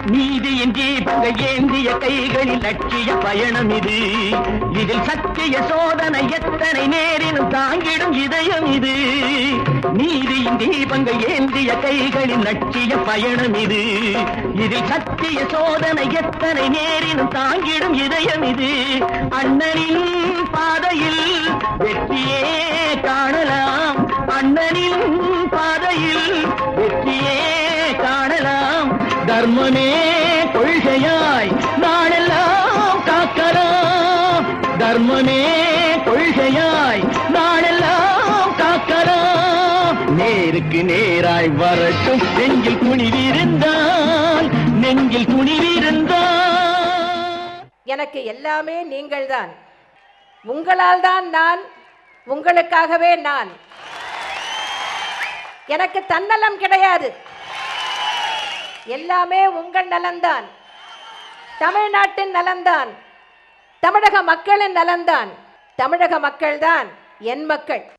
நீதியின் தீபங்கள் ஏந்திய கைகளில் லட்சிய பயணம் இது. இதில் சத்திய சோதனை எத்தனை நேரினும் தாங்கிடும் இதயம் இது. நீதியின் தீபங்கள் ஏந்திய கைகளில் லட்சிய பயணம் இது. இதில் சத்திய சோதனை எத்தனை நேரினும் தாங்கிடும் இதயம் இது. அண்ணனின் பாதையில் வெற்றியே காணலாம். அண்ணனின் பாதையில் வெற்றியே காணலாம். தர்மமே கொள்கையாய் நாளெல்லாம் காக்கலாம். தர்மமே கொள்கையாய் நாளெல்லாம் காக்கலாம். நேருக்கு நேராய் வரட்டும் நெஞ்சில் துணிவிருந்தால், நெஞ்சில் துணிவிருந்தால். எனக்கு எல்லாமே நீங்கள்தான். உங்களால் தான் நான், உங்களுக்காகவே நான். எனக்கு தன்னலம் கிடையாது. எல்லாமே உங்கள் நலன்தான். தமிழ்நாட்டின் நலன்தான். தமிழக மக்களின் நலன்தான். தமிழக மக்கள்தான் என் மக்கள்.